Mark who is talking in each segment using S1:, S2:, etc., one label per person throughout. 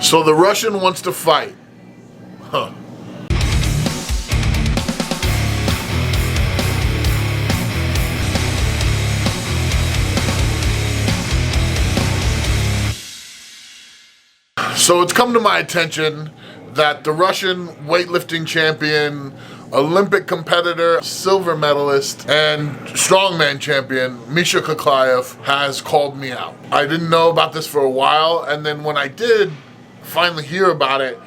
S1: So the Russian wants to fight. Huh. So it's come to my attention that the Russian weightlifting champion, Olympic competitor, silver medalist, and strongman champion, Misha Koklaev, has called me out. I didn't know about this for a while, and then when I did finally hear about it,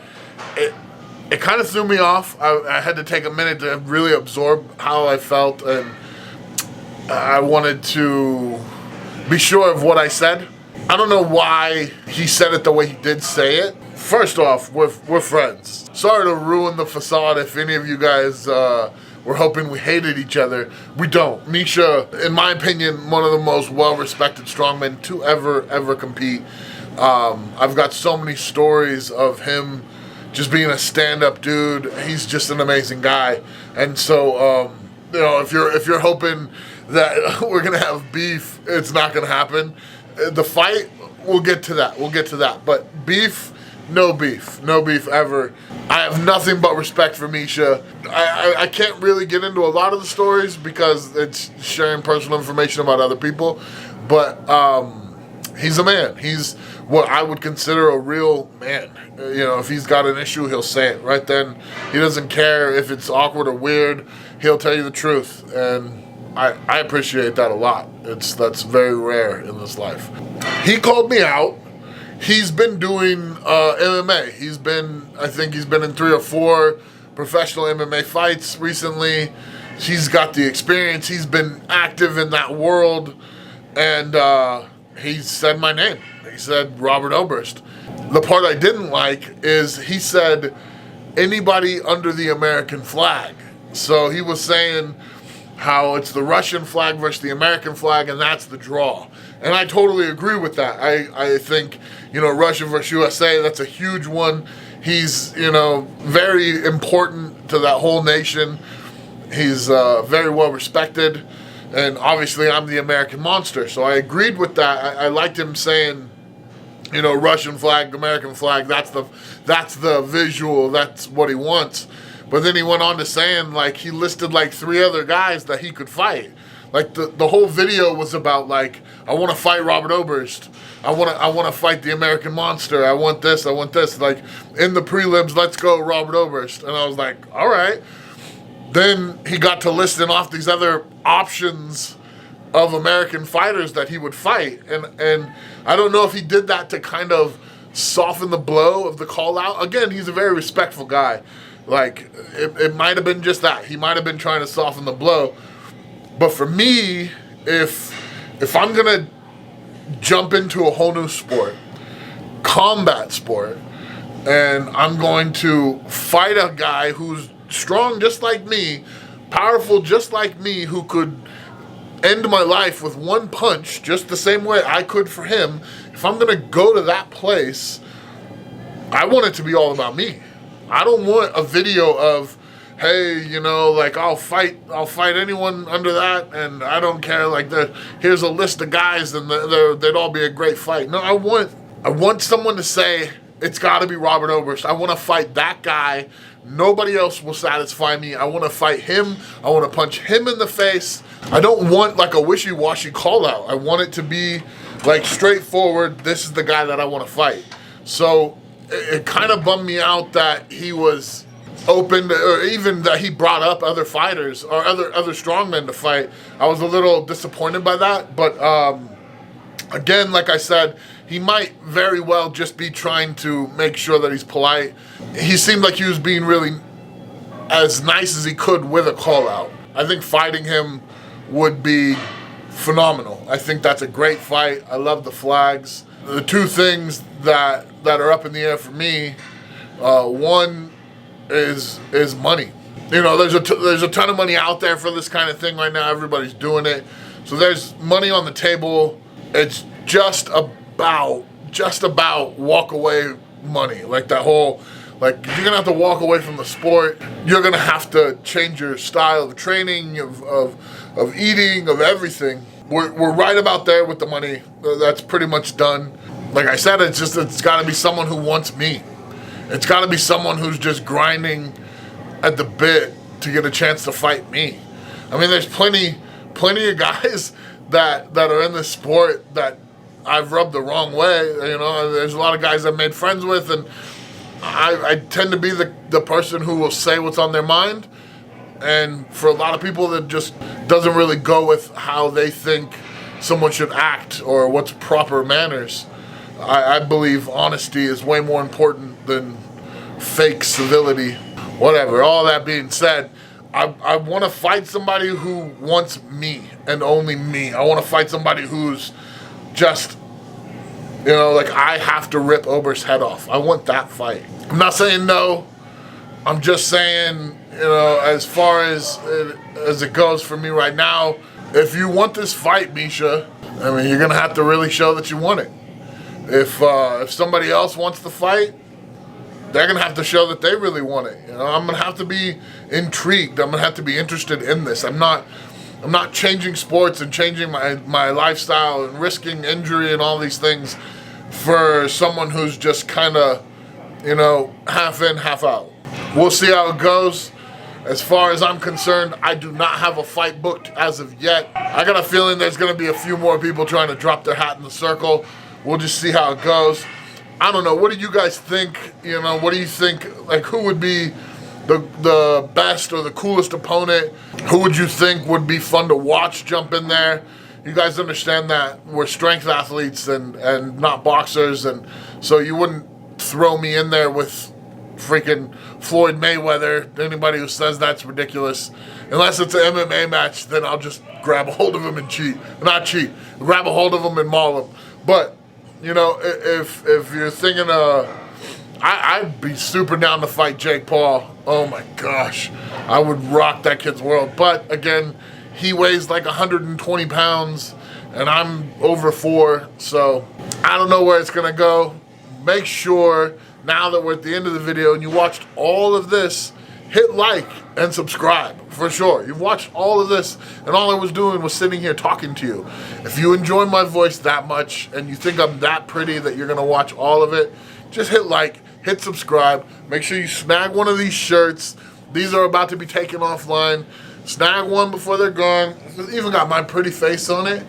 S1: it kind of threw me off. I had to take a minute to really absorb how I felt, and I wanted to be sure of what I said. I don't know why he said it the way he did say it. First off, we're friends. Sorry to ruin the facade if any of you guys were hoping we hated each other. We don't. Misha, in my opinion, one of the most well-respected strongmen to ever compete. I've got so many stories of him just being a stand-up dude. He's just an amazing guy. And so, you know, if you're hoping that we're gonna have beef, it's not gonna happen. The fight, we'll get to that. But beef, no beef ever. I have nothing but respect for Misha. I can't really get into a lot of the stories because it's sharing personal information about other people, but he's a man. He's what I would consider a real man. You know, if he's got an issue, he'll say it right then. He doesn't care if it's awkward or weird. He'll tell you the truth, and I appreciate that a lot. That's very rare in this life. He called me out. He's been doing MMA. I think he's been in 3 or 4 professional MMA fights recently. He's got the experience. He's been active in that world, and he said my name. He said Robert Oberst. The part I didn't like is he said anybody under the American flag. So he was saying how it's the Russian flag versus the American flag, and that's the draw. And I totally agree with that. I think, you know, Russia versus USA, that's a huge one. He's, you know, very important to that whole nation. He's very well respected. And obviously I'm the American monster. So I agreed with that. I liked him saying, you know, Russian flag, American flag, that's the visual, that's what he wants. But then he went on to saying, like, he listed like 3 other guys that he could fight. Like the whole video was about like, I want to fight Robert Oberst. I want to fight the American Monster. I want this. Like in the prelims, let's go Robert Oberst. And I was like, all right. Then he got to listing off these other options of American fighters that he would fight, and I don't know if he did that to kind of soften the blow of the call out. Again, he's a very respectful guy. Like, it might have been just that. He might have been trying to soften the blow. But for me, if I'm going to jump into a whole new sport, combat sport, and I'm going to fight a guy who's strong just like me, powerful just like me, who could end my life with one punch just the same way I could for him, if I'm going to go to that place, I want it to be all about me. I don't want a video of, hey, you know, like I'll fight anyone under that, and I don't care. Like, here's a list of guys, and they'd all be a great fight. No, I want someone to say it's got to be Robert Oberst. I want to fight that guy. Nobody else will satisfy me. I want to fight him. I want to punch him in the face. I don't want like a wishy-washy call out. I want it to be like straightforward. This is the guy that I want to fight. So it kind of bummed me out that he was open to, or even that he brought up other fighters or other strongmen to fight. I was a little disappointed by that, but again, like I said, he might very well just be trying to make sure that he's polite. He seemed like he was being really as nice as he could with a call out. I think fighting him would be phenomenal. I think that's a great fight. I love the flags. The 2 things that are up in the air for me, one is money. You know, there's a ton of money out there for this kind of thing right now. Everybody's doing it. So there's money on the table. It's just about walk away money. Like that whole, like, you're gonna have to walk away from the sport. You're gonna have to change your style of training, of eating, of everything. We're right about there with the money. That's pretty much done. like I said, it's got to be someone who wants me. It's got to be someone who's just grinding at the bit to get a chance to fight me. I mean, there's plenty of guys that are in this sport that I've rubbed the wrong way. You know, there's a lot of guys I've made friends with, and I tend to be the person who will say what's on their mind. And for a lot of people, that just doesn't really go with how they think someone should act or what's proper manners. I believe honesty is way more important than fake civility. Whatever, all that being said, I want to fight somebody who wants me and only me. I want to fight somebody who's just, you know, like I have to rip Ober's head off. I want that fight. I'm not saying no. I'm just saying, you know, as far as it goes for me right now, if you want this fight, Misha, I mean, you're going to have to really show that you want it. If somebody else wants the fight, they're going to have to show that they really want it. You know, I'm going to have to be intrigued. I'm going to have to be interested in this. I'm not changing sports and changing my lifestyle and risking injury and all these things for someone who's just kind of, you know, half in, half out. We'll see how it goes. As far as I'm concerned, I do not have a fight booked as of yet. I got a feeling there's going to be a few more people trying to drop their hat in the circle. We'll just see how it goes. I don't know. What do you guys think? You know, what do you think? Like, who would be the best or the coolest opponent? Who would you think would be fun to watch jump in there? You guys understand that we're strength athletes and not boxers, and so you wouldn't throw me in there with freaking Floyd Mayweather. Anybody who says that's ridiculous. Unless it's an MMA match, then I'll just grab a hold of him and cheat. Not cheat. Grab a hold of him and maul him. But, you know, if you're thinking I'd be super down to fight Jake Paul. Oh my gosh. I would rock that kid's world. But again, he weighs like 120 pounds and I'm over 4. So I don't know where it's gonna go. Make sure now that we're at the end of the video and you watched all of this, hit like and subscribe for sure. You've watched all of this and all I was doing was sitting here talking to you. If you enjoy my voice that much and you think I'm that pretty that you're gonna watch all of it, just hit like, hit subscribe. Make sure you snag one of these shirts. These are about to be taken offline. Snag one before they're gone. It's even got my pretty face on it,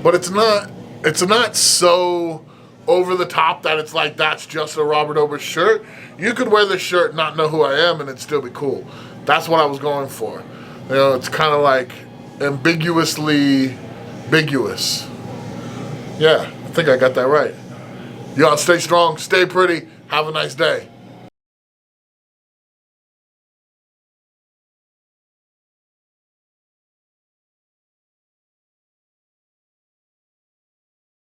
S1: but it's not so over the top that it's like that's just a Robert Ober shirt. You could wear this shirt and not know who I am and it'd still be cool. That's what I was going for. You know, it's kind of like ambiguously ambiguous. Yeah, I think I got that right. Y'all stay strong, stay pretty, have a nice day.